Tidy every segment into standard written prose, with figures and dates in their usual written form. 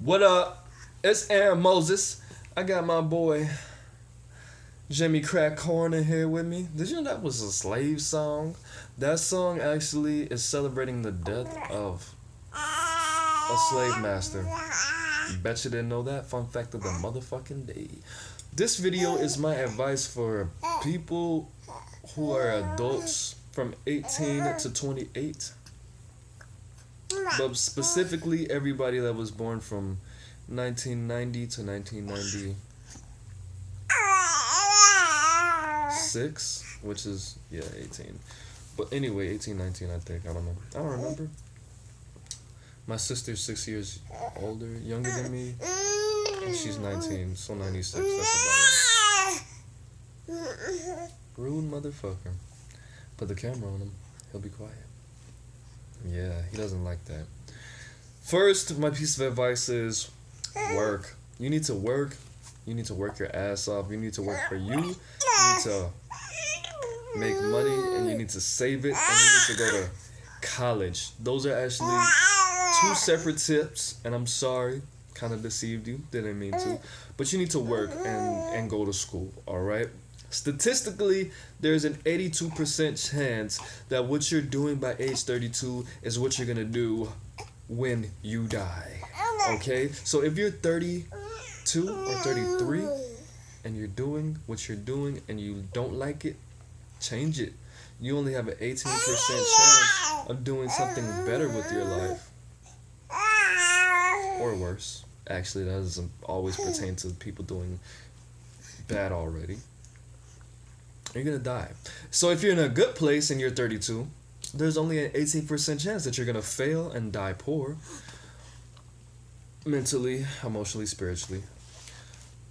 What up? It's AaroniMoses. I got my boy Jimmy Crack Corner here with me. Did you know that was a slave song? That song actually is celebrating the death of a slave master. Bet you didn't know that. Fun fact of the motherfucking day. This video is my advice for people who are adults from 18 to 28. But specifically everybody that was born from 1990 to 1996, which is 18. But anyway, 18, 19, I think. I don't remember. My sister's 6 years younger than me, and she's 19, so 96. That's about it. Rude motherfucker. Put the camera on him. He'll be quiet. Yeah, he doesn't like that. First, my piece of advice is work. You need to work. You need to work your ass off. You need to work for you. You need to make money, and you need to save it, and you need to go to college. Those are actually two separate tips, and I'm sorry, kind of deceived you. Didn't mean to. But you need to work and go to school, all right? Statistically, there's an 82% chance that what you're doing by age 32 is what you're going to do when you die. Okay? So if you're 32 or 33 and you're doing what you're doing and you don't like it, change it. You only have an 18% chance of doing something better with your life. Or worse. Actually, that doesn't always pertain to people doing bad already. You're gonna die. So if you're in a good place and you're 32, there's only an 18% chance that you're gonna fail and die poor. Mentally, emotionally, spiritually.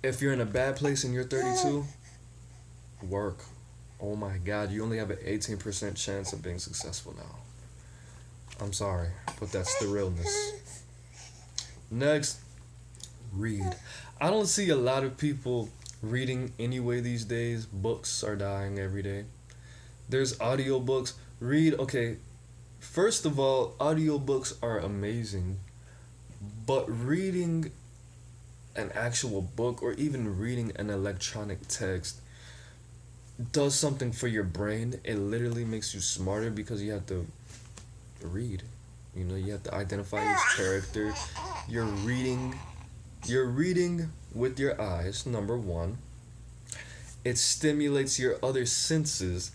If you're in a bad place and you're 32, work. Oh my God, you only have an 18% chance of being successful now. I'm sorry, but that's the realness. Next, read. I don't see a lot of people reading anyway these days. Books are dying every day. There's audiobooks. Read, okay. First of all, audiobooks are amazing. But reading an actual book or even reading an electronic text does something for your brain. It literally makes you smarter because you have to read. You know, you have to identify each character. You're reading with your eyes, number one. It stimulates your other senses,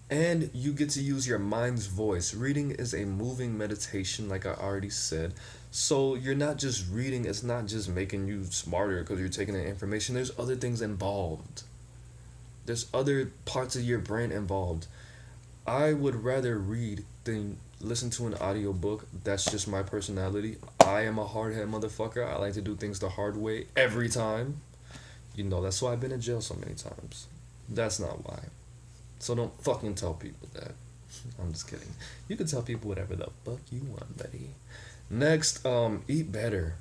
and you get to use your mind's voice. Reading is a moving meditation, like I already said. So you're not just reading, it's not just making you smarter because you're taking in information. There's other things involved. There's other parts of your brain involved. I would rather read than listen to an audiobook. That's just my personality. I am a hard-headed motherfucker. I like to do things the hard way every time. You know, that's why I've been in jail so many times. That's not why. So don't fucking tell people that. I'm just kidding. You can tell people whatever the fuck you want, buddy. Next, eat better.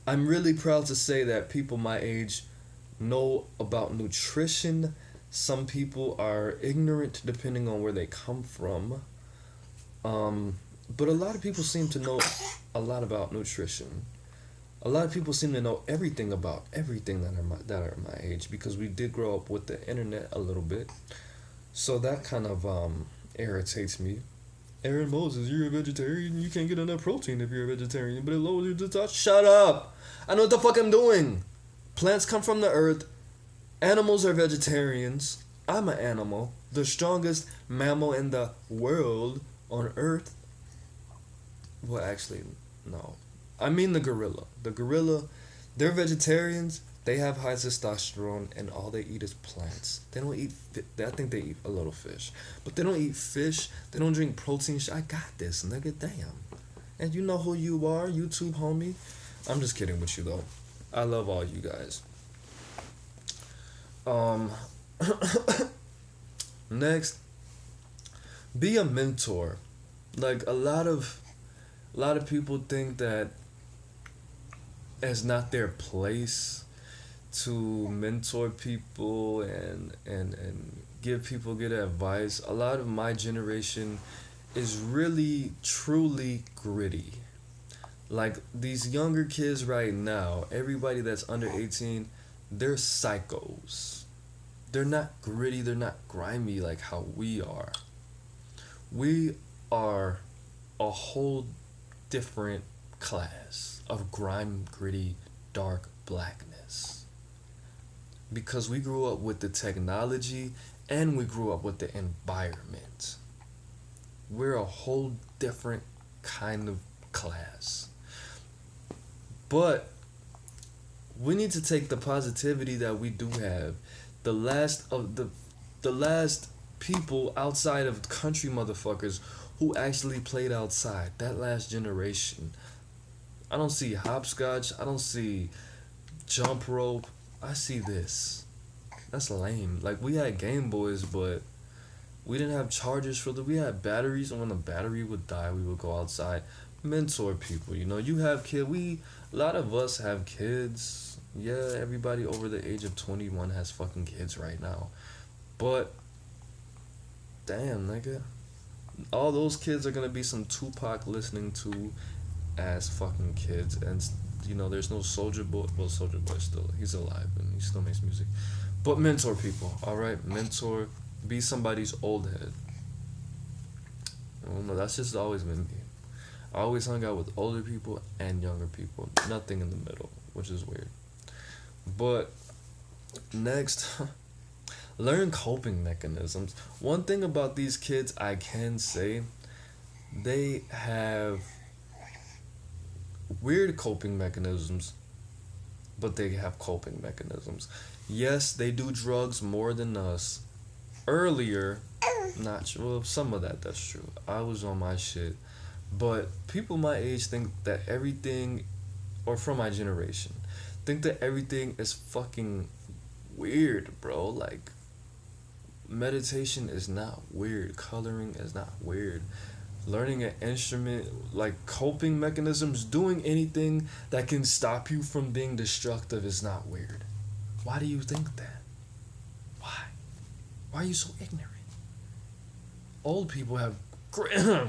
I'm really proud to say that people my age know about nutrition. Some people are ignorant depending on where they come from. But a lot of people seem to know a lot about nutrition. A lot of people seem to know everything about everything that are my age because we did grow up with the internet a little bit. So that kind of irritates me. AaroniMoses, you're a vegetarian. You can't get enough protein if you're a vegetarian, but it lowers your testosterone. Shut up! I know what the fuck I'm doing. Plants come from the earth. Animals are vegetarians. I'm an animal. The strongest mammal in the world on earth. Well, actually, no. I mean the gorilla. The gorilla, they're vegetarians. They have high testosterone, and all they eat is plants. They don't eat. I think they eat a little fish, but they don't eat fish. They don't drink protein. I got this, nigga. Damn. And you know who you are, YouTube homie. I'm just kidding with you though. I love all you guys. Next, be a mentor. Like a lot of people think that it's not their place to mentor people and give people good advice. A lot of my generation is really truly gritty. Like these younger kids right now, everybody that's under 18, they're psychos. They're not gritty, they're not grimy like how we are. We are a whole different class of grime, gritty, dark blackness. Because we grew up with the technology and we grew up with the environment. We're a whole different kind of class. But we need to take the positivity that we do have. The last people outside of country motherfuckers who actually played outside. That last generation. I don't see hopscotch. I don't see jump rope. I see this. That's lame. Like we had Game Boys, but we didn't have chargers for we had batteries, and when the battery would die, we would go outside. Mentor people, you have kids. A lot of us have kids. Yeah, everybody over the age of 21 has fucking kids right now. But, damn, nigga. All those kids are gonna be some Tupac listening to as fucking kids. And, there's no Soulja Boy. Well, Soulja Boy he's alive and he still makes music. But mentor people, alright? Mentor, be somebody's old head. I don't know, that's just always been me. I always hung out with older people and younger people. Nothing in the middle, which is weird. But next, learn coping mechanisms. One thing about these kids I can say, they have weird coping mechanisms, but they have coping mechanisms. Yes, they do drugs more than us. Earlier, not true. Well, some of that's true. I was on my shit. But people my age think that everything, or from my generation, think that everything is fucking weird, bro. Like, meditation is not weird. Coloring is not weird. Learning an instrument, like coping mechanisms, doing anything that can stop you from being destructive is not weird. Why do you think that? Why? Why are you so ignorant? Old people have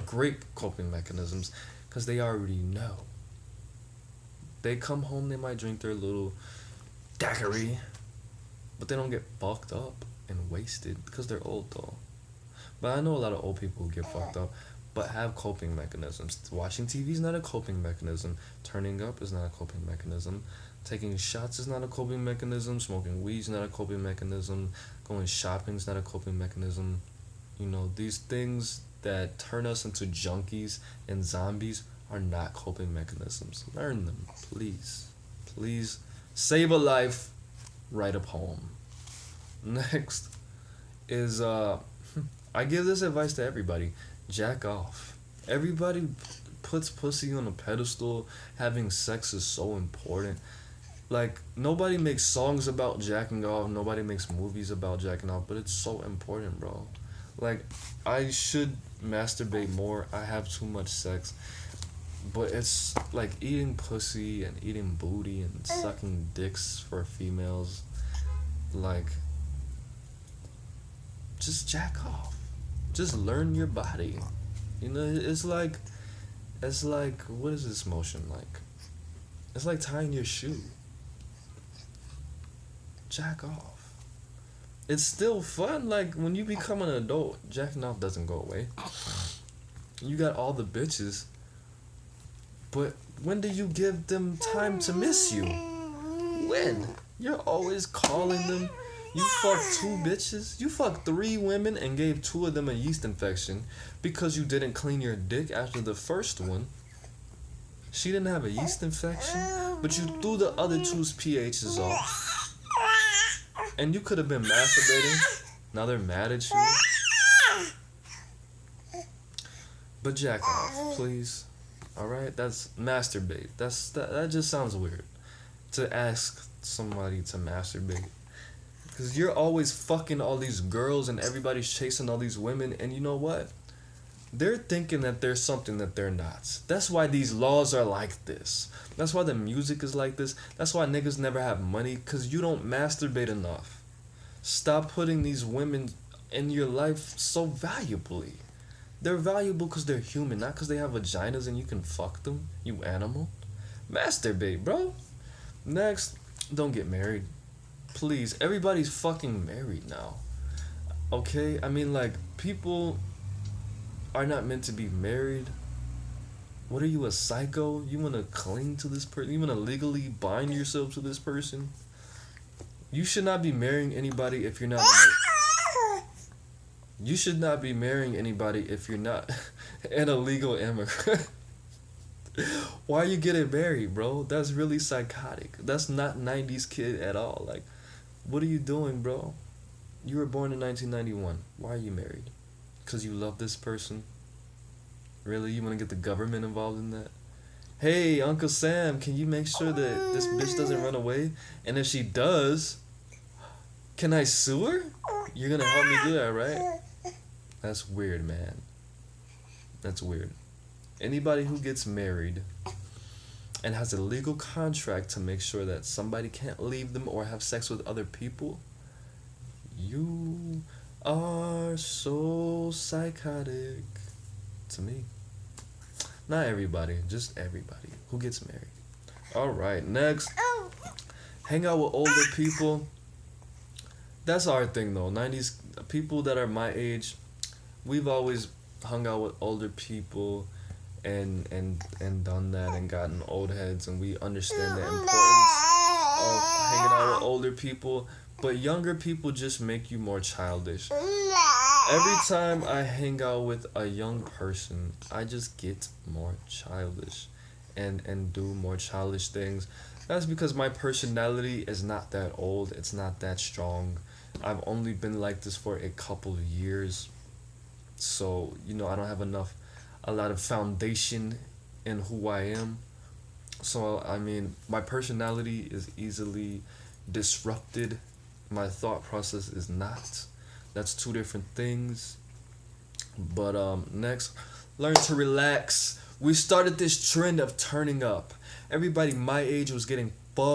great coping mechanisms because they already know. They come home, they might drink their little daiquiri, but they don't get fucked up and wasted because they're old though. But I know a lot of old people who get fucked up but have coping mechanisms. Watching TV is not a coping mechanism. Turning up is not a coping mechanism. Taking shots is not a coping mechanism. Smoking weed is not a coping mechanism. Going shopping is not a coping mechanism. These things that turn us into junkies and zombies are not coping mechanisms. Learn them, please. Please save a life, write a poem. Next is I give this advice to everybody. Jack off. Everybody puts pussy on a pedestal. Having sex is so important. Like, nobody makes songs about jacking off. Nobody makes movies about jacking off. But it's so important, bro. Like, I should masturbate more. I have too much sex. But it's like eating pussy and eating booty and sucking dicks for females. Like, just jack off. Just learn your body. It's like, what is this motion like? It's like tying your shoe. Jack off. It's still fun. Like, when you become an adult, jacking off doesn't go away. You got all the bitches. But when do you give them time to miss you? When? You're always calling them. You fucked 2 bitches. You fucked 3 women and gave 2 of them a yeast infection because you didn't clean your dick after the first one. She didn't have a yeast infection, but you threw the other 2's pHs off. And you could have been masturbating. Now they're mad at you. But jack off, please. Alright? That's masturbate. That just sounds weird. To ask somebody to masturbate. Because you're always fucking all these girls and everybody's chasing all these women. And you know what? They're thinking that there's something that they're not. That's why these laws are like this. That's why the music is like this. That's why niggas never have money. Because you don't masturbate enough. Stop putting these women in your life so valuably. They're valuable because they're human, not because they have vaginas and you can fuck them, you animal. Masturbate, bro. Next, don't get married. Please, everybody's fucking married now. Okay? I mean, like, people are not meant to be married. What are you, a psycho? You want to cling to this person? You want to legally bind yourself to this person? You should not be marrying anybody if you're not. You should not be marrying anybody if you're not an illegal immigrant. Why are you getting married, bro? That's really psychotic. That's not 90s kid at all. Like, what are you doing, bro? You were born in 1991. Why are you married? Because you love this person? Really? You want to get the government involved in that? Hey, Uncle Sam, can you make sure that this bitch doesn't run away? And if she does, can I sue her? You're going to help me do that, right? That's weird, man. That's weird. Anybody who gets married and has a legal contract to make sure that somebody can't leave them or have sex with other people, you are so psychotic to me. Not everybody, just everybody who gets married. Alright, next. Hang out with older people. That's our thing though. 90s people that are my age, we've always hung out with older people and done that and gotten old heads, and we understand the importance of hanging out with older people. But younger people just make you more childish. Every time I hang out with a young person, I just get more childish and do more childish things. That's because my personality is not that old. It's not that strong. I've only been like this for a couple of years. So, I don't have a lot of foundation in who I am. So, I mean, my personality is easily disrupted. My thought process is not. That's two different things. But next, learn to relax. We started this trend of turning up. Everybody my age was getting fucked